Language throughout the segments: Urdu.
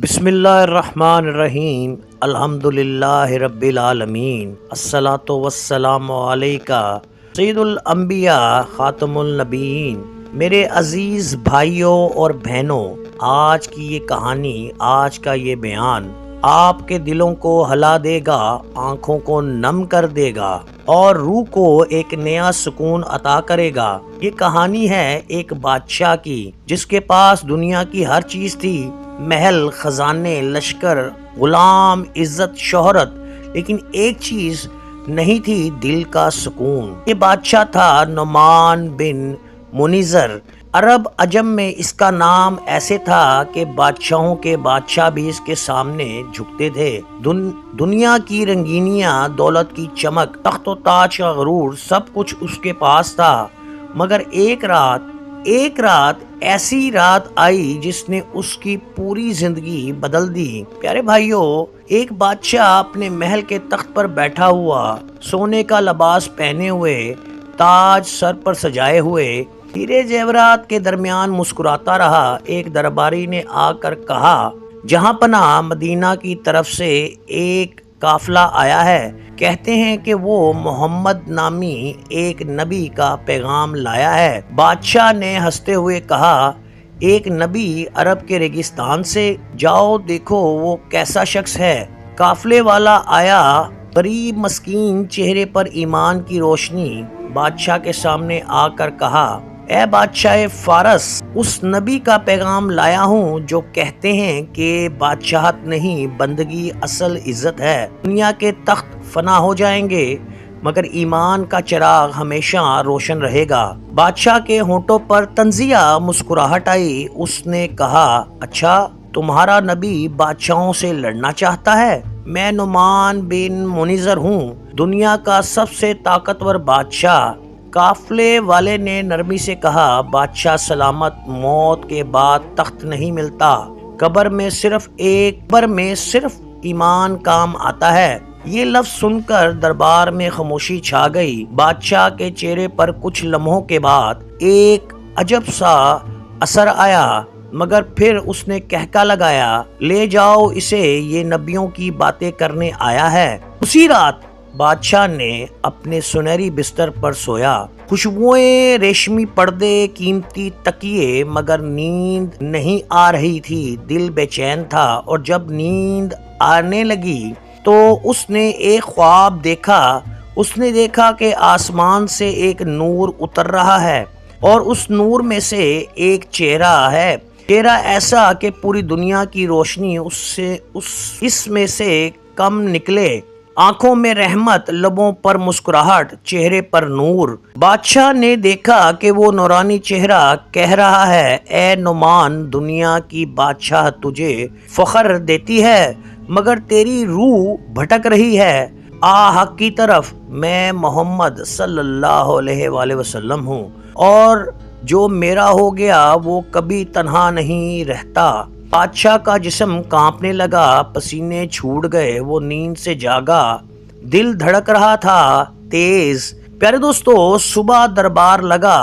بسم اللہ الرحمن الرحیم الحمدللہ رب العالمین الصلاۃ والسلام علیکہ سید الانبیاء خاتم النبیین۔ میرے عزیز بھائیوں اور بہنوں، آج کی یہ کہانی، آج کا یہ بیان آپ کے دلوں کو ہلا دے گا، آنکھوں کو نم کر دے گا اور روح کو ایک نیا سکون عطا کرے گا۔ یہ کہانی ہے ایک بادشاہ کی جس کے پاس دنیا کی ہر چیز تھی، محل، خزانے، لشکر، غلام، عزت، شہرت، لیکن ایک چیز نہیں تھی، دل کا سکون۔ یہ بادشاہ تھا نعمان بن منیظر۔ عرب عجم میں اس کا نام ایسے تھا کہ بادشاہوں کے بادشاہ بھی اس کے سامنے جھکتے تھے۔ دنیا کی رنگینیاں، دولت کی چمک، تخت و تاج کا غرور، سب کچھ اس کے پاس تھا، مگر ایک رات ایسی رات آئی جس نے اس کی پوری زندگی بدل دی۔ پیارے بھائیوں، ایک بادشاہ اپنے محل کے تخت پر بیٹھا ہوا، سونے کا لباس پہنے ہوئے، تاج سر پر سجائے ہوئے، ہیرے زیورات کے درمیان مسکراتا رہا۔ ایک درباری نے آ کر کہا، جہاں پناہ، مدینہ کی طرف سے ایک قافلہ آیا ہے، کہتے ہیں کہ وہ محمد نامی ایک نبی کا پیغام لایا ہے۔ بادشاہ نے ہنستے ہوئے کہا، ایک نبی عرب کے ریگستان سے؟ جاؤ دیکھو وہ کیسا شخص ہے۔ قافلے والا آیا، غریب مسکین، چہرے پر ایمان کی روشنی، بادشاہ کے سامنے آ کر کہا، اے بادشاہ فارس، اس نبی کا پیغام لایا ہوں جو کہتے ہیں کہ بادشاہت نہیں، بندگی اصل عزت ہے۔ دنیا کے تخت فنا ہو جائیں گے مگر ایمان کا چراغ ہمیشہ روشن رہے گا۔ بادشاہ کے ہونٹوں پر طنزیہ مسکراہٹ آئی۔ اس نے کہا، اچھا، تمہارا نبی بادشاہوں سے لڑنا چاہتا ہے؟ میں نعمان بن منیظر ہوں، دنیا کا سب سے طاقتور بادشاہ۔ قافلے والے نے نرمی سے کہا، بادشاہ سلامت، موت کے بعد تخت نہیں ملتا، قبر میں صرف ایمان کام آتا ہے۔ یہ لفظ سن کر دربار میں خاموشی چھا گئی۔ بادشاہ کے چہرے پر کچھ لمحوں کے بعد ایک عجب سا اثر آیا، مگر پھر اس نے کہکا لگایا، لے جاؤ اسے، یہ نبیوں کی باتیں کرنے آیا ہے۔ اسی رات بادشاہ نے اپنے سنہری بستر پر سویا، خوشبوئیں، ریشمی پردے، قیمتی تکیے، مگر نیند نہیں آ رہی تھی، دل بے چین تھا۔ اور جب نیند آنے لگی تو اس نے ایک خواب دیکھا۔ اس نے دیکھا کہ آسمان سے ایک نور اتر رہا ہے اور اس نور میں سے ایک چہرہ ہے، چہرہ ایسا کہ پوری دنیا کی روشنی اس میں سے کم نکلے، آنکھوں میں رحمت، لبوں پر مسکراہٹ، چہرے پر نور۔ بادشاہ نے دیکھا کہ وہ نورانی چہرہ کہہ رہا ہے، اے نعمان، دنیا کی بادشاہ تجھے فخر دیتی ہے مگر تیری روح بھٹک رہی ہے حق کی طرف۔ میں محمد صلی اللہ علیہ وآلہ وسلم ہوں اور جو میرا ہو گیا وہ کبھی تنہا نہیں رہتا۔ بادشاہ کا جسم کانپنے لگا، پسینے چھوٹ گئے، وہ نیند سے جاگا، دل دھڑک رہا تھا تیز۔ پیارے دوستو، صبح دربار لگا،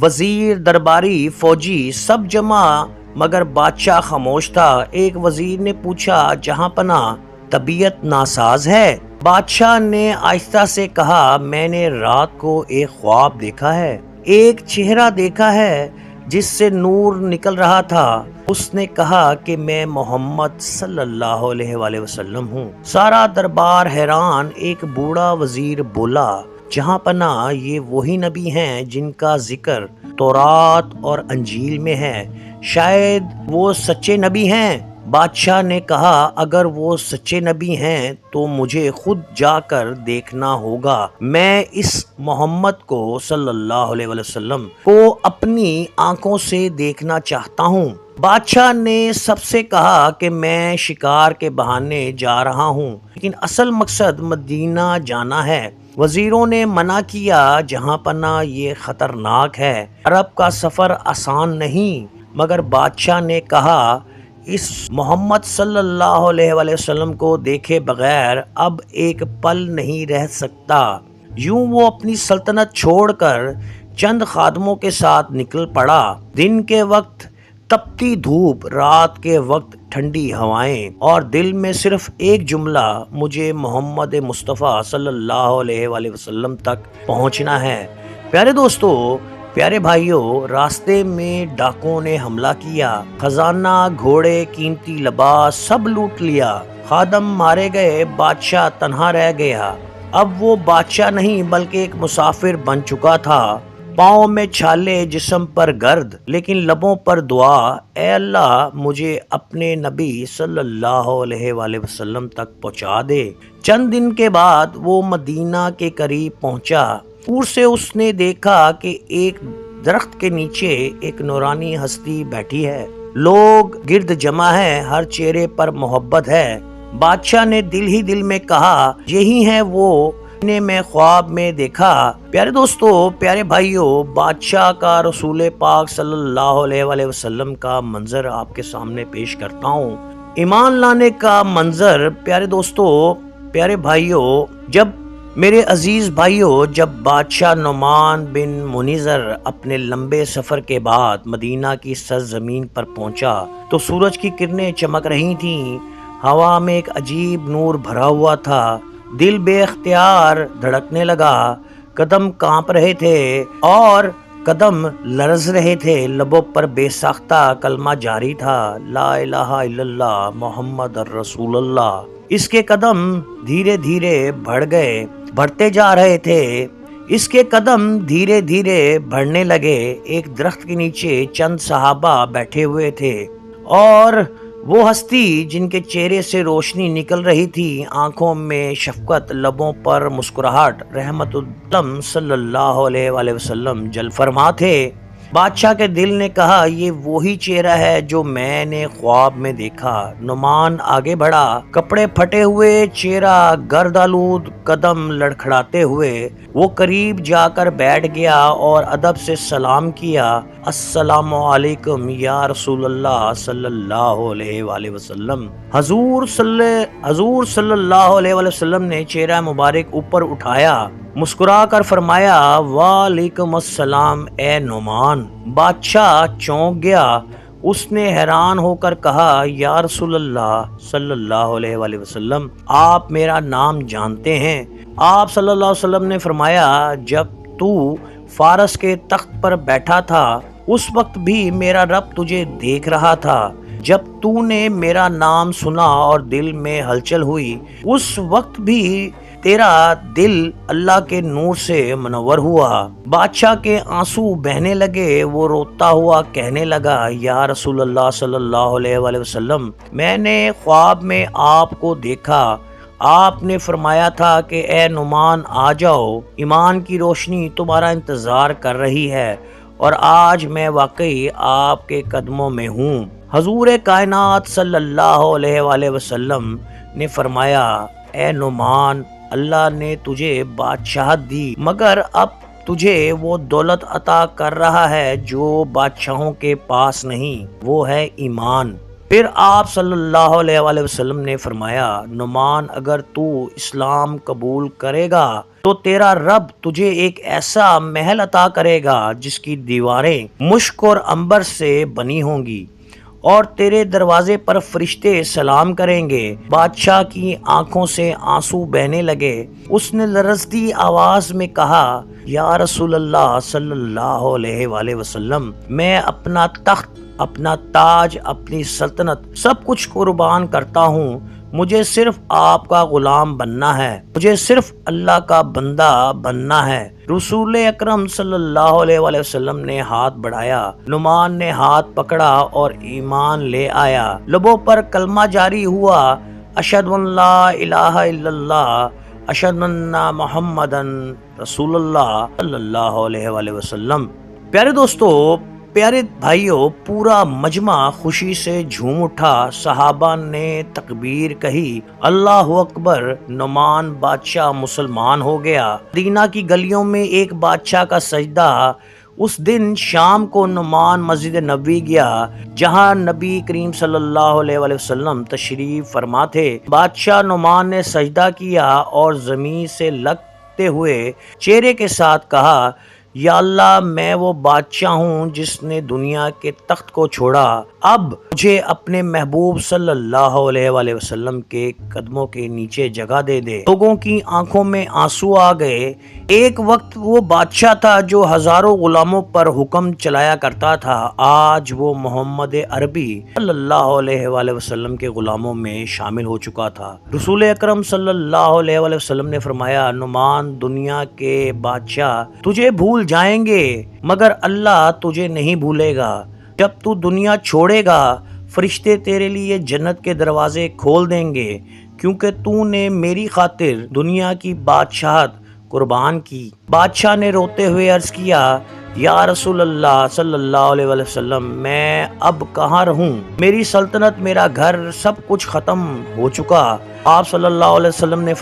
وزیر، درباری، فوجی سب جمع، مگر بادشاہ خاموش تھا۔ ایک وزیر نے پوچھا، جہاں پناہ، طبیعت ناساز ہے؟ بادشاہ نے آہستہ سے کہا، میں نے رات کو ایک خواب دیکھا ہے، ایک چہرہ دیکھا ہے جس سے نور نکل رہا تھا۔ اس نے کہا کہ میں محمد صلی اللہ علیہ وآلہ وسلم ہوں۔ سارا دربار حیران۔ ایک بوڑھا وزیر بولا، جہاں پناہ، یہ وہی نبی ہیں جن کا ذکر تورات اور انجیل میں ہے، شاید وہ سچے نبی ہیں۔ بادشاہ نے کہا، اگر وہ سچے نبی ہیں تو مجھے خود جا کر دیکھنا ہوگا، میں اس محمد کو صلی اللہ علیہ وسلم کو اپنی آنکھوں سے دیکھنا چاہتا ہوں۔ بادشاہ نے سب سے کہا کہ میں شکار کے بہانے جا رہا ہوں لیکن اصل مقصد مدینہ جانا ہے۔ وزیروں نے منع کیا، جہاں پناہ، یہ خطرناک ہے، عرب کا سفر آسان نہیں۔ مگر بادشاہ نے کہا، اس محمد صلی اللہ علیہ وآلہ وسلم کو دیکھے بغیر اب ایک پل نہیں رہ سکتا۔ یوں وہ اپنی سلطنت چھوڑ کر چند خادموں کے ساتھ نکل پڑا۔ دن کے وقت تپتی دھوپ، رات کے وقت ٹھنڈی ہوائیں، اور دل میں صرف ایک جملہ، مجھے محمد مصطفیٰ صلی اللہ علیہ وآلہ وسلم تک پہنچنا ہے۔ پیارے دوستو، پیارے بھائیوں، راستے میں ڈاکوں نے حملہ کیا، خزانہ، گھوڑے، قیمتی لباس سب لوٹ لیا، خادم مارے گئے، بادشاہ تنہا رہ گیا۔ اب وہ بادشاہ نہیں بلکہ ایک مسافر بن چکا تھا، پاؤں میں چھالے، جسم پر گرد، لیکن لبوں پر دعا، اے اللہ مجھے اپنے نبی صلی اللہ علیہ وآلہ وسلم تک پہنچا دے۔ چند دن کے بعد وہ مدینہ کے قریب پہنچا۔ دور سے اس نے دیکھا کہ ایک درخت کے نیچے ایک نورانی ہستی بیٹھی ہے، لوگ گرد جمع ہے، ہر چہرے پر محبت ہے۔ بادشاہ نے دل ہی دل میں کہا، یہی ہے وہ نے میں خواب میں دیکھا۔ پیارے دوستو، پیارے بھائیوں، بادشاہ کا رسول پاک صلی اللہ علیہ وآلہ وسلم کا منظر آپ کے سامنے پیش کرتا ہوں۔ ایمان لانے کا منظر۔ پیارے دوستو، پیارے بھائیوں، میرے عزیز بھائیوں، جب بادشاہ نعمان بن منظر اپنے لمبے سفر کے بعد مدینہ کی سرزمین پر پہنچا تو سورج کی کرنیں چمک رہی تھیں، ہوا میں ایک عجیب نور بھرا ہوا تھا، دل بے اختیار دھڑکنے لگا، قدم کانپ رہے تھے اور قدم لرز رہے تھے، لبوں پر بے ساختہ کلمہ جاری تھا، لا الہ الا اللہ محمد الرسول اللہ۔ اس کے قدم دھیرے دھیرے بڑھتے جا رہے تھے، اس کے قدم دھیرے دھیرے بڑھنے لگے۔ ایک درخت کے نیچے چند صحابہ بیٹھے ہوئے تھے، اور وہ ہستی جن کے چہرے سے روشنی نکل رہی تھی، آنکھوں میں شفقت، لبوں پر مسکراہٹ، رحمت العالم صلی اللہ علیہ وآلہ وسلم جل فرما تھے۔ بادشاہ کے دل نے کہا، یہ وہی چہرہ ہے جو میں نے خواب میں دیکھا۔ نعمان آگے بڑھا، کپڑے پھٹے ہوئے، چہرہ گرد آلود، قدم لڑکھڑاتے ہوئے وہ قریب جا کر بیٹھ گیا اور ادب سے سلام کیا، السلام علیکم یا رسول اللہ صلی اللہ علیہ وآلہ وسلم۔ حضور صلی اللہ علیہ وآلہ وسلم نے چہرہ مبارک اوپر اٹھایا، مسکرا کر فرمایا، وعلیکم السلام اے نعمان۔ بادشاہ چونک گیا، اس نے حیران ہو کر کہا، یا رسول اللہ صلی اللہ علیہ وآلہ وسلم، آپ میرا نام جانتے ہیں؟ آپ صلی اللہ علیہ وسلم نے فرمایا، جب تو فارس کے تخت پر بیٹھا تھا اس وقت بھی میرا رب تجھے دیکھ رہا تھا، جب تو نے میرا نام سنا اور دل میں ہلچل ہوئی اس وقت بھی تیرا دل اللہ کے نور سے منور ہوا۔ بادشاہ کے آنسو بہنے لگے، وہ روتا ہوا کہنے لگا، یا رسول اللہ صلی اللہ علیہ وآلہ وسلم، میں نے خواب میں آپ کو دیکھا، آپ نے فرمایا تھا کہ اے نعمان آ جاؤ، ایمان کی روشنی تمہارا انتظار کر رہی ہے، اور آج میں واقعی آپ کے قدموں میں ہوں۔ حضور کائنات صلی اللہ علیہ وآلہ وسلم نے فرمایا، اے نعمان، اللہ نے تجھے بادشاہت دی، مگر اب تجھے وہ دولت عطا کر رہا ہے جو بادشاہوں کے پاس نہیں، وہ ہے ایمان۔ پھر آپ صلی اللہ علیہ وآلہ وسلم نے فرمایا، نعمان، اگر تو اسلام قبول کرے گا تو تیرا رب تجھے ایک ایسا محل عطا کرے گا جس کی دیواریں مشک اور عنبر سے بنی ہوں گی، اور تیرے دروازے پر فرشتے سلام کریں گے۔ بادشاہ کی آنکھوں سے آنسو بہنے لگے، اس نے لرزتی آواز میں کہا، یا رسول اللہ صلی اللہ علیہ وآلہ وسلم، میں اپنا تخت، اپنا تاج، اپنی سلطنت سب کچھ قربان کرتا ہوں، مجھے صرف آپ کا غلام بننا ہے، مجھے صرف اللہ کا بندہ بننا ہے۔ رسول اکرم صلی اللہ علیہ وآلہ وسلم نے ہاتھ بڑھایا، نعمان نے ہاتھ پکڑا اور ایمان لے آیا، لبوں پر کلمہ جاری ہوا، اشہد ان لا الہ الا اللہ، اشہد ان محمدن رسول اللہ صلی اللہ علیہ وآلہ وسلم۔ پیارے دوستو، پیارے بھائیوں، پورا مجمع خوشی سے جھوم اٹھا، صحابہ نے تکبیر کہی، اللہ اکبر، نعمان بادشاہ مسلمان ہو گیا۔ مدینہ کی گلیوں میں ایک بادشاہ کا سجدہ۔ اس دن شام کو نعمان مسجد نبوی گیا جہاں نبی کریم صلی اللہ علیہ وآلہ وسلم تشریف فرما تھے۔ بادشاہ نعمان نے سجدہ کیا اور زمین سے لگتے ہوئے چہرے کے ساتھ کہا، یا اللہ میں وہ بادشاہ ہوں جس نے دنیا کے تخت کو چھوڑا، اب مجھے اپنے محبوب صلی اللہ علیہ وآلہ وسلم کے قدموں کے نیچے جگہ دے دے۔ لوگوں کی آنکھوں میں آنسو آ گئے۔ ایک وقت وہ بادشاہ تھا جو ہزاروں غلاموں پر حکم چلایا کرتا تھا، آج وہ محمد عربی صلی اللہ علیہ وآلہ وسلم کے غلاموں میں شامل ہو چکا تھا۔ رسول اکرم صلی اللہ علیہ وآلہ وسلم نے فرمایا، نعمان دنیا کے بادشاہ تجھے بھول جائیں گے مگر اللہ تجھے نہیں بھولے گا۔ جب تو دنیا چھوڑے گا فرشتے تیرے لیے جنت کے دروازے کھول دیں گے، کیونکہ تو نے میری خاطر دنیا کی بادشاہت قربان کی۔ بادشاہ نے روتے ہوئے عرض کیا، یا رسول اللہ صلی اللہ علیہ وآلہ وسلم میں اب کہاں رہوں؟ میری سلطنت، میرا گھر، سب کچھ ختم ہو چکا۔ آپ صلی اللہ علیہ وسلم نے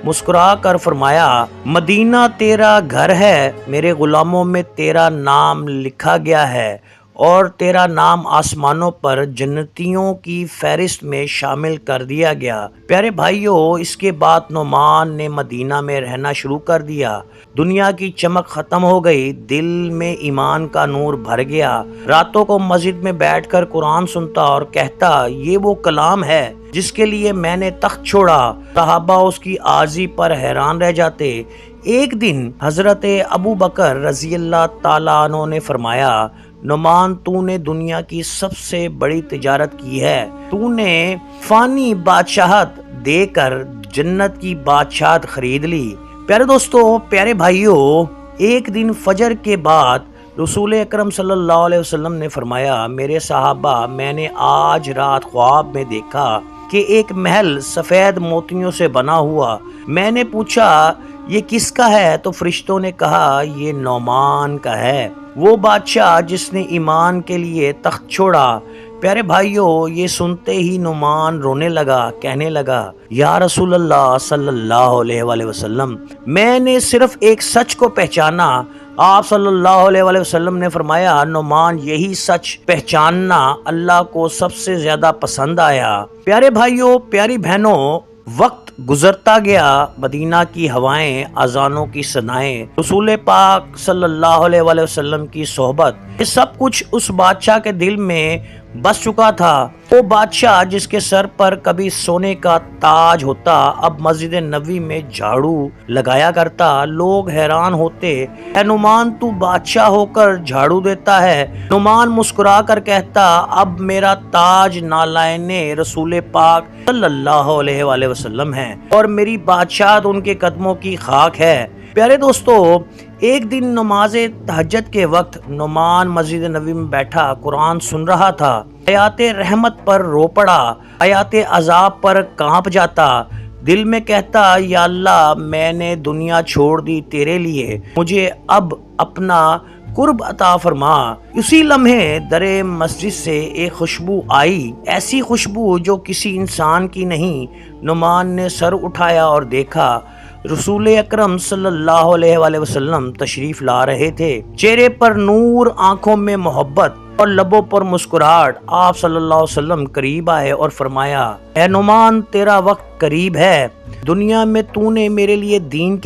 مسکرا کر فرمایا، مدینہ تیرا گھر ہے، میرے غلاموں میں تیرا نام لکھا گیا ہے اور تیرا نام آسمانوں پر جنتیوں کی فہرست میں شامل کر دیا گیا۔ پیارے بھائیوں، اس کے بعد نعمان نے مدینہ میں رہنا شروع کر دیا۔ دنیا کی چمک ختم ہو گئی، دل میں ایمان کا نور بھر گیا۔ راتوں کو مسجد میں بیٹھ کر قرآن سنتا اور کہتا، یہ وہ کلام ہے جس کے لیے میں نے تخت چھوڑا۔ صحابہ اس کی عاجزی پر حیران رہ جاتے۔ ایک دن حضرت ابو بکر رضی اللہ تعالیٰ عنہ نے فرمایا، نعمان تو نے دنیا کی سب سے بڑی تجارت کی ہے، تو نے فانی بادشاہت دے کر جنت کی بادشاہت خرید لی۔ پیارے دوستو، پیارے بھائیوں، ایک دن فجر کے بعد رسول اکرم صلی اللہ علیہ وسلم نے فرمایا، میرے صحابہ، میں نے آج رات خواب میں دیکھا کہ ایک محل سفید موتیوں سے بنا ہوا۔ میں نے پوچھا یہ کس کا ہے؟ تو فرشتوں نے کہا یہ نعمان کا ہے، وہ بادشاہ جس نے ایمان کے لیے تخت چھوڑا۔ پیارے بھائیوں، یہ سنتے ہی نعمان رونے لگا، کہنے لگا، یا رسول اللہ صلی اللہ علیہ وآلہ وسلم، میں نے صرف ایک سچ کو پہچانا۔ آپ صلی اللہ علیہ وآلہ وسلم نے فرمایا، نعمان یہی سچ پہچاننا اللہ کو سب سے زیادہ پسند آیا۔ پیارے بھائیوں، پیاری بہنوں، وقت گزرتا گیا، مدینہ کی ہوائیں، اذانوں کی صدائیں، رسول پاک صلی اللہ علیہ وآلہ وسلم کی صحبت، یہ سب کچھ اس بادشاہ کے دل میں بس چکا تھا۔ وہ بادشاہ جس کے سر پر کبھی سونے کا تاج ہوتا، اب مسجد نبوی میں جھاڑو لگایا کرتا۔ لوگ حیران ہوتے، اے نعمان تو بادشاہ ہو کر جھاڑو دیتا ہے؟ نعمان مسکرا کر کہتا، اب میرا تاج نالائن رسول پاک صلی اللہ علیہ وآلہ وسلم ہے اور میری بادشاہت ان کے قدموں کی خاک ہے۔ پیارے دوستو، ایک دن نماز تہجد کے وقت نعمان مسجد نبوی میں بیٹھا قرآن سن رہا تھا۔ آیات رحمت پر رو پڑا، آیات عذاب پر کانپ جاتا، دل میں کہتا، یا اللہ میں نے دنیا چھوڑ دی تیرے لیے، مجھے اب اپنا قرب عطا فرما۔ اسی لمحے در مسجد سے ایک خوشبو آئی، ایسی خوشبو جو کسی انسان کی نہیں۔ نعمان نے سر اٹھایا اور دیکھا رسول اکرم صلی اللہ علیہ وآلہ وسلم تشریف لا رہے تھے، چہرے پر نور، آنکھوں میں محبت اور لبوں پر مسکراہٹ۔ آپ صلی اللہ علیہ وسلم قریب آئے اور فرمایا، اے نعمان تیرا وقت قریب ہے، دنیا میں تو نے میرے دین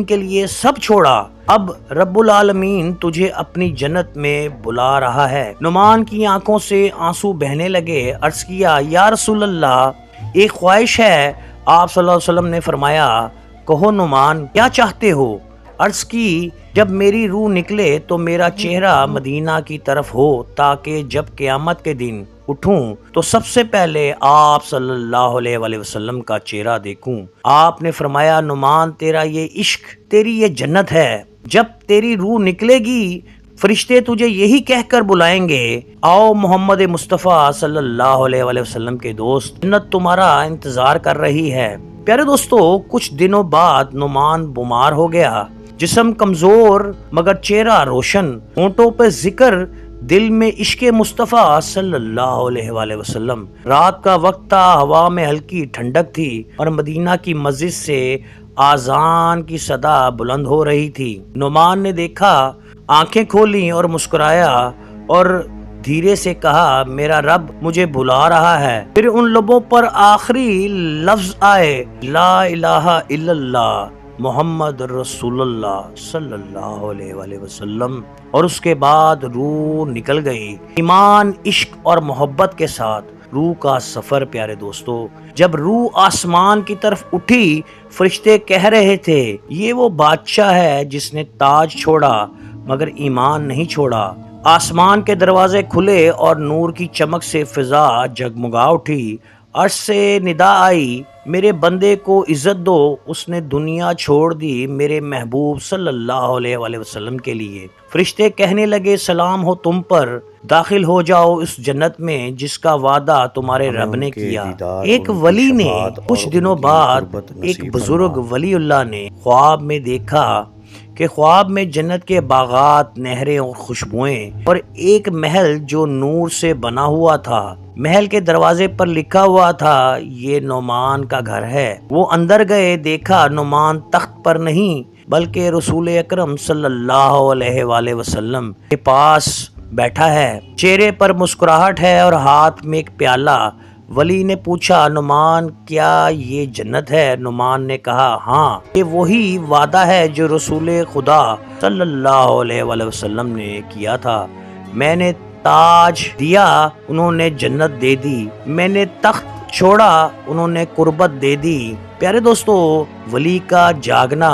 کے لیے سب چھوڑا، اب رب العالمین تجھے اپنی جنت میں بلا رہا ہے۔ نعمان کی آنکھوں سے آنسو بہنے لگے، عرض کیا، یا رسول اللہ ایک خواہش ہے۔ آپ صلی اللہ علیہ وسلم نے فرمایا، کہو نعمان کیا چاہتے ہو؟ عرض کی، جب میری روح نکلے تو میرا چہرہ مدینہ کی طرف ہو، تاکہ جب قیامت کے دن اٹھوں تو سب سے پہلے آپ صلی اللہ علیہ وآلہ وسلم کا چہرہ دیکھوں۔ آپ نے فرمایا، نعمان تیرا یہ عشق، تیری یہ جنت ہے، جب تیری روح نکلے گی فرشتے تجھے یہی کہہ کر بلائیں گے، آؤ محمد مصطفیٰ صلی اللہ علیہ وآلہ وسلم کے دوست، جنت تمہارا انتظار کر رہی ہے۔ پیارے دوستو، کچھ دنوں بعد نعمان بیمار ہو گیا، جسم کمزور مگر چہرہ روشن، ہونٹوں پہ ذکر، دل میں عشق مصطفیٰ صلی اللہ علیہ وآلہ وسلم۔ رات کا وقت تھا، ہوا میں ہلکی ٹھنڈک تھی اور مدینہ کی مسجد سے آذان کی صدا بلند ہو رہی تھی۔ نعمان نے دیکھا، آنکھیں کھولیں اور مسکرایا اور دھیرے سے کہا، میرا رب مجھے بلا رہا ہے۔ پھر ان لبوں پر آخری لفظ آئے، لا الہ الا اللہ، محمد رسول اللہ صلی اللہ علیہ وآلہ وسلم، اور اس کے بعد روح نکل گئی ایمان، عشق اور محبت کے ساتھ۔ روح کا سفر پیارے دوستو، جب روح آسمان کی طرف اٹھی، فرشتے کہہ رہے تھے یہ وہ بادشاہ ہے جس نے تاج چھوڑا مگر ایمان نہیں چھوڑا۔ آسمان کے دروازے کھلے اور نور کی چمک سے فضا جگمگا اٹھی۔ عرش سے ندا آئی، میرے بندے کو عزت دو، اس نے دنیا چھوڑ دی میرے محبوب صلی اللہ علیہ وآلہ وسلم کے لیے۔ فرشتے کہنے لگے سلام ہو تم پر، داخل ہو جاؤ اس جنت میں جس کا وعدہ تمہارے رب نے کیا۔ ایک ولی نے کچھ دنوں بعد ایک بزرگ ولی اللہ نے خواب میں دیکھا کہ خواب میں جنت کے باغات، نہریں اور خوشبوئیں اور ایک محل جو نور سے بنا ہوا تھا۔ محل کے دروازے پر لکھا ہوا تھا یہ نعمان کا گھر ہے۔ وہ اندر گئے، دیکھا نعمان تخت پر نہیں بلکہ رسول اکرم صلی اللہ علیہ وآلہ وسلم کے پاس بیٹھا ہے، چہرے پر مسکراہٹ ہے اور ہاتھ میں ایک پیالہ۔ ولی نے پوچھا نعمان کیا یہ جنت ہے؟ نعمان نے کہا ہاں، یہ وہی وعدہ ہے جو رسول خدا صلی اللہ علیہ وآلہ وسلم نے کیا تھا۔ میں نے تاج دیا، انہوں نے جنت دے دی، میں نے تخت چھوڑا، انہوں نے قربت دے دی۔ پیارے دوستو، ولی کا جاگنا،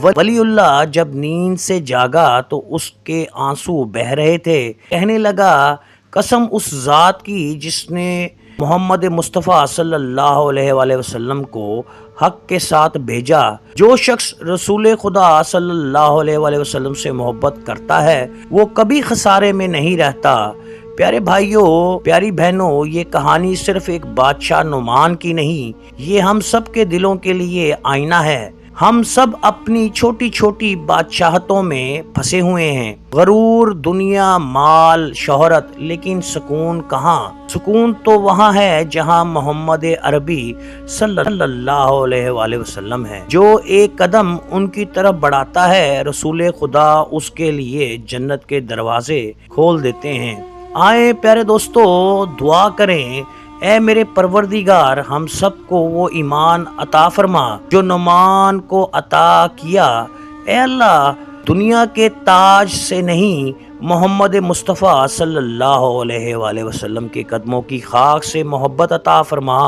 ولی اللہ جب نیند سے جاگا تو اس کے آنسو بہہ رہے تھے، کہنے لگا قسم اس ذات کی جس نے محمد مصطفیٰ صلی اللہ علیہ وآلہ وسلم کو حق کے ساتھ بھیجا، جو شخص رسول خدا صلی اللہ علیہ وآلہ وسلم سے محبت کرتا ہے وہ کبھی خسارے میں نہیں رہتا۔ پیارے بھائیوں، پیاری بہنوں، یہ کہانی صرف ایک بادشاہ نعمان کی نہیں، یہ ہم سب کے دلوں کے لیے آئینہ ہے۔ ہم سب اپنی چھوٹی چھوٹی بادشاہتوں میں پھنسے ہوئے ہیں، غرور، دنیا، مال، شہرت، لیکن سکون کہاں؟ سکون تو وہاں ہے جہاں محمد عربی صلی اللہ علیہ وآلہ وسلم ہے۔ جو ایک قدم ان کی طرف بڑھاتا ہے، رسول خدا اس کے لیے جنت کے دروازے کھول دیتے ہیں۔ آئیں پیارے دوستو، دعا کریں اے میرے پروردگار ہم سب کو وہ ایمان عطا فرما جو نعمان کو عطا کیا۔ اے اللہ، دنیا کے تاج سے نہیں محمد مصطفیٰ صلی اللہ علیہ وآلہ وسلم کے قدموں کی خاک سے محبت عطا فرما۔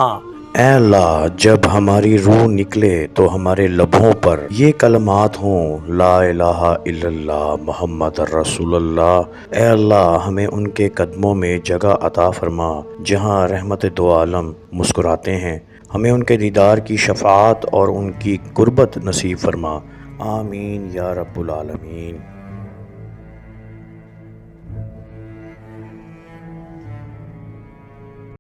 اے اللہ، جب ہماری روح نکلے تو ہمارے لبوں پر یہ کلمات ہوں لا الہ الا اللہ محمد رسول اللہ۔ اے اللہ، ہمیں ان کے قدموں میں جگہ عطا فرما جہاں رحمت دو عالم مسکراتے ہیں۔ ہمیں ان کے دیدار کی شفاعت اور ان کی قربت نصیب فرما، آمین یا رب العالمین۔